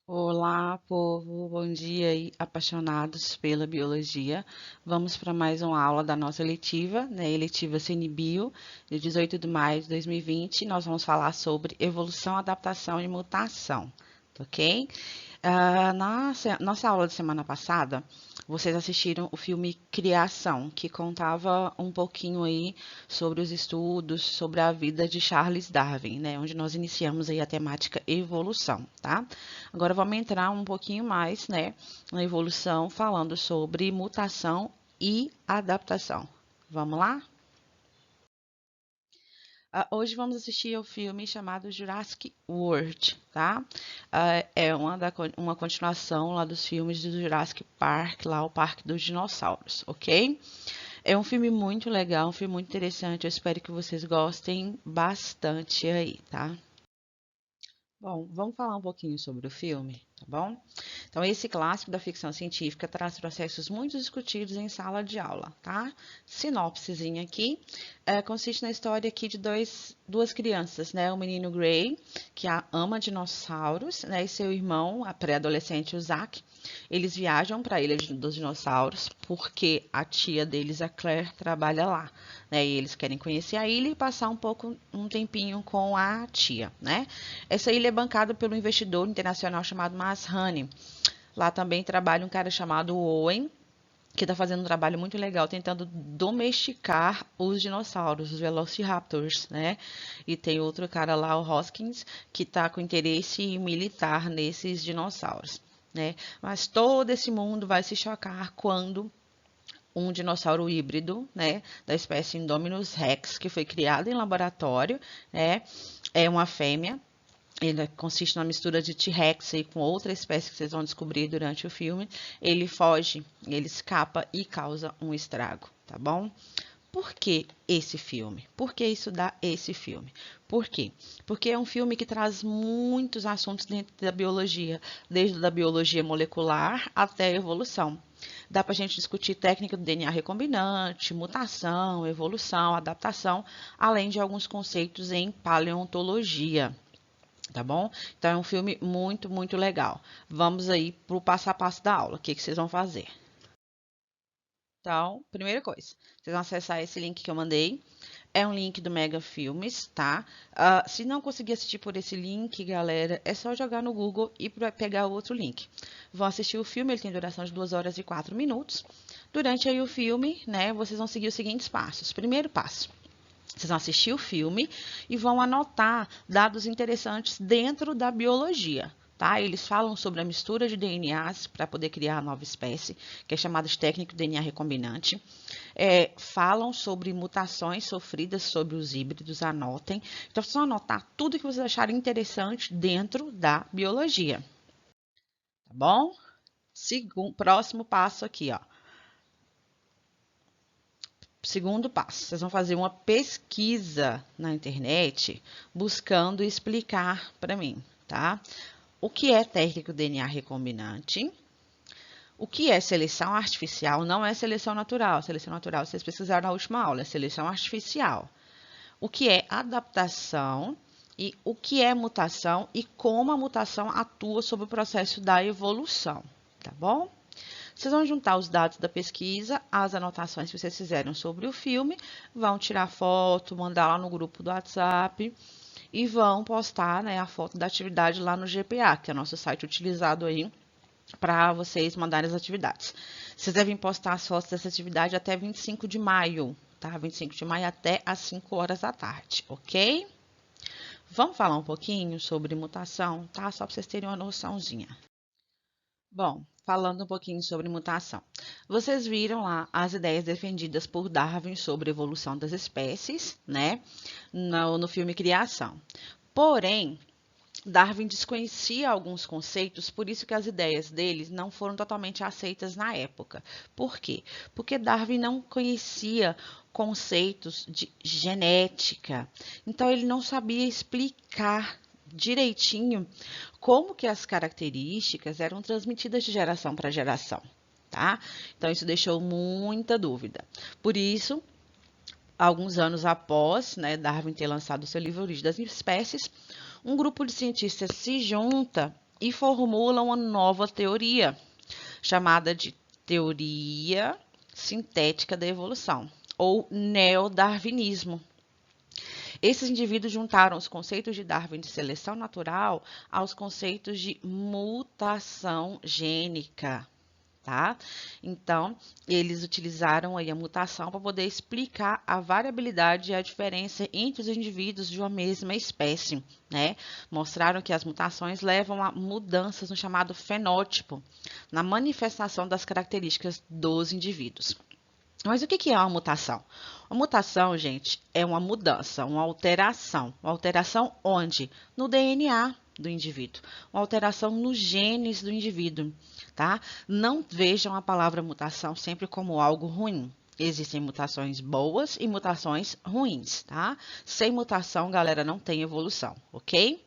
Olá, povo, bom dia aí, apaixonados pela biologia. Vamos para mais uma aula da nossa eletiva, né? Eletiva CNBio, de 18 de maio de 2020. Nós vamos falar sobre evolução, adaptação e mutação, ok? Nossa aula de semana passada, vocês assistiram o filme Criação, que contava um pouquinho aí sobre os estudos, sobre a vida de Charles Darwin, né? Onde nós iniciamos aí a temática evolução, tá? Agora vamos entrar um pouquinho mais, né, na evolução, falando sobre mutação e adaptação. Vamos lá? Hoje vamos assistir ao filme chamado Jurassic World, tá? É uma continuação lá dos filmes do Jurassic Park, lá o Parque dos Dinossauros, ok? É um filme muito legal, um filme muito interessante. Eu espero que vocês gostem bastante aí, tá? Bom, vamos falar um pouquinho sobre o filme, tá bom? Então, esse clássico da ficção científica traz processos muito discutidos em sala de aula, tá? Sinopsezinha aqui, consiste na história aqui de duas crianças, né? O menino Gray, que ama dinossauros, né? E seu irmão, a pré-adolescente, o Zack. Eles viajam para a Ilha dos Dinossauros porque a tia deles, a Claire, trabalha lá, né? E eles querem conhecer a ilha e passar um tempinho com a tia, né? Essa ilha é bancada pelo investidor internacional chamado Mas Honey. Lá também trabalha um cara chamado Owen, que está fazendo um trabalho muito legal, tentando domesticar os dinossauros, os Velociraptors, né? E tem outro cara lá, o Hoskins, que está com interesse militar nesses dinossauros, né? Mas todo esse mundo vai se chocar quando um dinossauro híbrido, né, da espécie Indominus Rex, que foi criado em laboratório, né, é uma fêmea. Ele consiste na mistura de T-Rex com outra espécie que vocês vão descobrir durante o filme. Ele foge, ele escapa e causa um estrago, tá bom? Por que esse filme? Por que isso dá esse filme? Por quê? Porque é um filme que traz muitos assuntos dentro da biologia, desde a biologia molecular até a evolução. Dá para a gente discutir técnica do DNA recombinante, mutação, evolução, adaptação, além de alguns conceitos em paleontologia. Tá bom? Então é um filme muito, muito legal. Vamos aí para o passo a passo da aula. O que vocês vão fazer? Então, primeira coisa, vocês vão acessar esse link que eu mandei. É um link do Mega Filmes, tá? Se não conseguir assistir por esse link, galera, é só jogar no Google e pegar o outro link. Vão assistir o filme, ele tem duração de 2 horas e 4 minutos. Durante aí o filme, né, vocês vão seguir os seguintes passos. Primeiro passo, vocês vão assistir o filme e vão anotar dados interessantes dentro da biologia. Tá? Eles falam sobre a mistura de DNAs para poder criar a nova espécie, que é chamada de técnico DNA recombinante. Falam sobre mutações sofridas sobre os híbridos, anotem. Então, vocês vão anotar tudo que vocês acharem interessante dentro da biologia. Tá bom? Próximo passo aqui, ó. Segundo passo, vocês vão fazer uma pesquisa na internet buscando explicar para mim, tá? O que é técnico DNA recombinante? O que é seleção artificial? Não é seleção natural. Seleção natural, vocês pesquisaram na última aula, é seleção artificial. O que é adaptação e o que é mutação e como a mutação atua sobre o processo da evolução, tá bom? Vocês vão juntar os dados da pesquisa, as anotações que vocês fizeram sobre o filme, vão tirar foto, mandar lá no grupo do WhatsApp e vão postar, né, a foto da atividade lá no GPA, que é o nosso site utilizado aí para vocês mandarem as atividades. Vocês devem postar as fotos dessa atividade até 25 de maio, tá? 25 de maio até às 5 horas da tarde, ok? Vamos falar um pouquinho sobre mutação, tá? Só para vocês terem uma noçãozinha. Bom, falando um pouquinho sobre mutação. Vocês viram lá as ideias defendidas por Darwin sobre a evolução das espécies, né? No filme Criação. Porém, Darwin desconhecia alguns conceitos, por isso que as ideias deles não foram totalmente aceitas na época. Por quê? Porque Darwin não conhecia conceitos de genética. Então ele não sabia explicar direitinho como que as características eram transmitidas de geração para geração, tá? Então isso deixou muita dúvida. Por isso, alguns anos após, né, Darwin ter lançado seu livro Origem das Espécies, um grupo de cientistas se junta e formula uma nova teoria, chamada de teoria sintética da evolução, ou neodarwinismo. Esses indivíduos juntaram os conceitos de Darwin de seleção natural aos conceitos de mutação gênica. Tá? Então, eles utilizaram aí a mutação para poder explicar a variabilidade e a diferença entre os indivíduos de uma mesma espécie, né? Mostraram que as mutações levam a mudanças no chamado fenótipo, na manifestação das características dos indivíduos. Mas o que é uma mutação? Uma mutação, gente, é uma mudança, uma alteração. Uma alteração onde? No DNA do indivíduo. Uma alteração nos genes do indivíduo, tá? Não vejam a palavra mutação sempre como algo ruim. Existem mutações boas e mutações ruins, tá? Sem mutação, galera, não tem evolução, ok?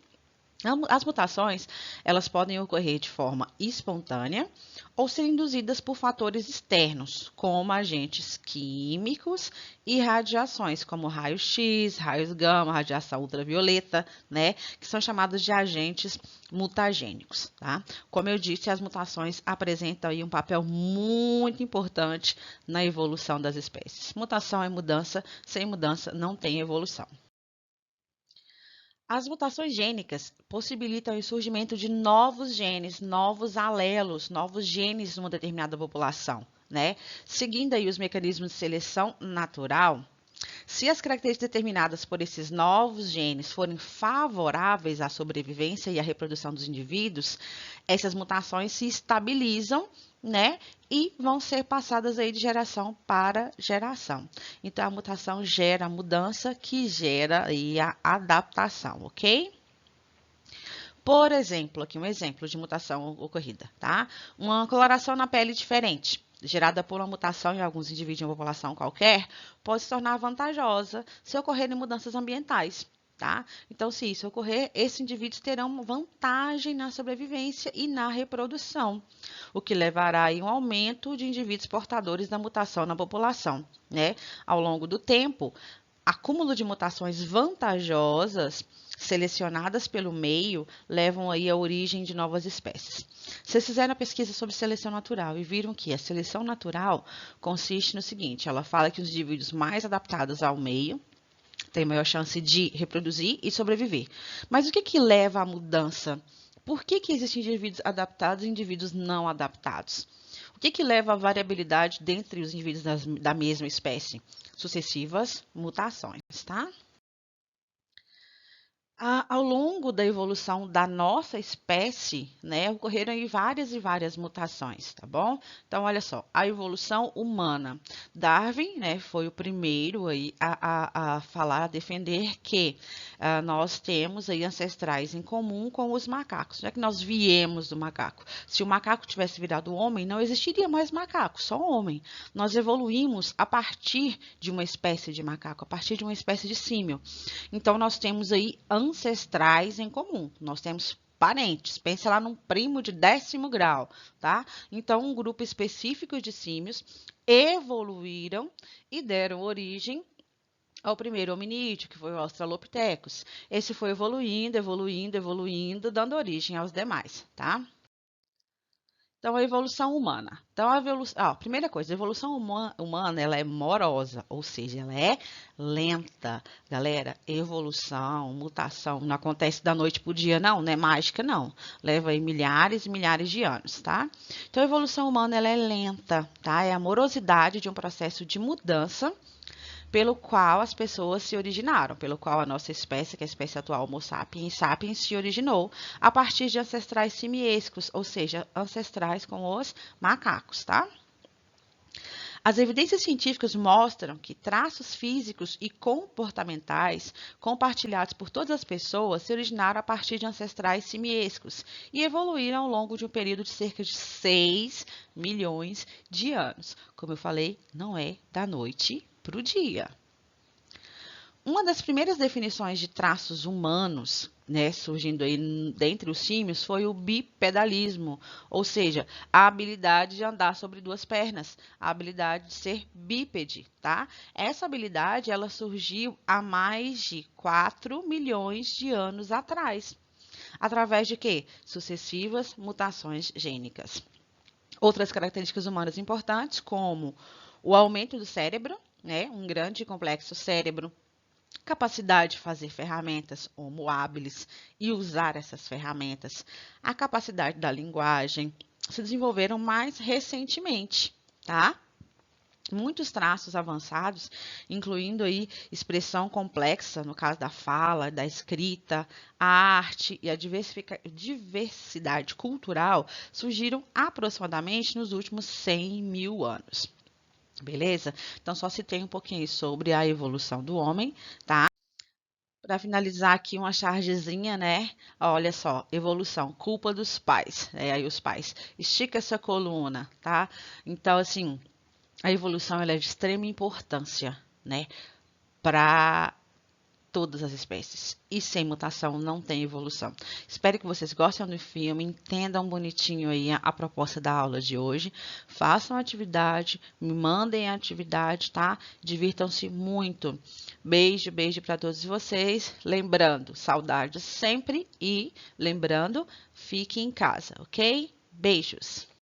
As mutações, elas podem ocorrer de forma espontânea ou ser induzidas por fatores externos, como agentes químicos e radiações, como raios-x, raios gama, radiação ultravioleta, né, que são chamados de agentes mutagênicos, tá? Como eu disse, as mutações apresentam aí um papel muito importante na evolução das espécies. Mutação é mudança, sem mudança não tem evolução. As mutações gênicas possibilitam o surgimento de novos genes, novos alelos, novos genes numa determinada população, né? Seguindo aí os mecanismos de seleção natural, se as características determinadas por esses novos genes forem favoráveis à sobrevivência e à reprodução dos indivíduos, essas mutações se estabilizam, né? E vão ser passadas aí de geração para geração. Então, a mutação gera a mudança que gera aí a adaptação, ok? Por exemplo, aqui um exemplo de mutação ocorrida, tá? Uma coloração na pele diferente, gerada por uma mutação em alguns indivíduos de uma população qualquer, pode se tornar vantajosa se ocorrerem mudanças ambientais, tá? Então, se isso ocorrer, esses indivíduos terão vantagem na sobrevivência e na reprodução, o que levará a um aumento de indivíduos portadores da mutação na população, né? Ao longo do tempo, acúmulo de mutações vantajosas selecionadas pelo meio levam aí à origem de novas espécies. Vocês fizeram a pesquisa sobre seleção natural e viram que a seleção natural consiste no seguinte, ela fala que os indivíduos mais adaptados ao meio têm maior chance de reproduzir e sobreviver. Mas o que leva à mudança? Por que existem indivíduos adaptados e indivíduos não adaptados? O que leva à variabilidade dentre os indivíduos da mesma espécie? Sucessivas mutações, tá? Ao longo da evolução da nossa espécie, né, ocorreram aí várias e várias mutações, tá bom? Então, olha só, a evolução humana. Darwin, né, foi o primeiro aí a falar, a defender que nós temos aí ancestrais em comum com os macacos, já que nós viemos do macaco. Se o macaco tivesse virado homem, não existiria mais macaco, só homem. Nós evoluímos a partir de uma espécie de macaco, a partir de uma espécie de símio. Então, nós temos aí ancestrais em comum. Nós temos parentes. Pense lá num primo de 10º grau, tá? Então, um grupo específico de símios evoluíram e deram origem ao primeiro hominídeo, que foi o Australopithecus. Esse foi evoluindo, evoluindo, evoluindo, dando origem aos demais, tá? Então, a evolução humana. Então, primeira coisa, a evolução humana, ela é morosa, ou seja, ela é lenta. Galera, evolução, mutação, não acontece da noite para o dia, não é mágica, não. Leva aí milhares e milhares de anos, tá? Então, a evolução humana, ela é lenta, tá? É a morosidade de um processo de mudança pelo qual as pessoas se originaram, pelo qual a nossa espécie, que é a espécie atual Homo sapiens sapiens, se originou a partir de ancestrais simiescos, ou seja, ancestrais com os macacos, tá? As evidências científicas mostram que traços físicos e comportamentais compartilhados por todas as pessoas se originaram a partir de ancestrais simiescos e evoluíram ao longo de um período de cerca de 6 milhões de anos. Como eu falei, não é da noite para o dia. Uma das primeiras definições de traços humanos, né, surgindo aí dentre os símios, foi o bipedalismo, ou seja, a habilidade de andar sobre duas pernas, a habilidade de ser bípede, tá? Essa habilidade, ela surgiu há mais de 4 milhões de anos atrás. através de quê? Sucessivas mutações gênicas. Outras características humanas importantes, como o aumento do cérebro, né? Um grande e complexo cérebro, capacidade de fazer ferramentas homo habilis e usar essas ferramentas, a capacidade da linguagem, se desenvolveram mais recentemente, tá? Muitos traços avançados, incluindo aí expressão complexa, no caso da fala, da escrita, a arte e a diversidade cultural, surgiram aproximadamente nos últimos 100 mil anos. Beleza? Então, só citei um pouquinho sobre a evolução do homem, tá? Para finalizar aqui uma chargezinha, né? Olha só, evolução, culpa dos pais. Aí os pais, estica essa coluna, tá? Então, assim, a evolução ela é de extrema importância, né? Para todas as espécies. E sem mutação não tem evolução. Espero que vocês gostem do filme, entendam bonitinho aí a proposta da aula de hoje. Façam atividade, me mandem a atividade, tá? Divirtam-se muito. Beijo, beijo para todos vocês. Lembrando, saudades sempre e lembrando, fique em casa, ok? Beijos!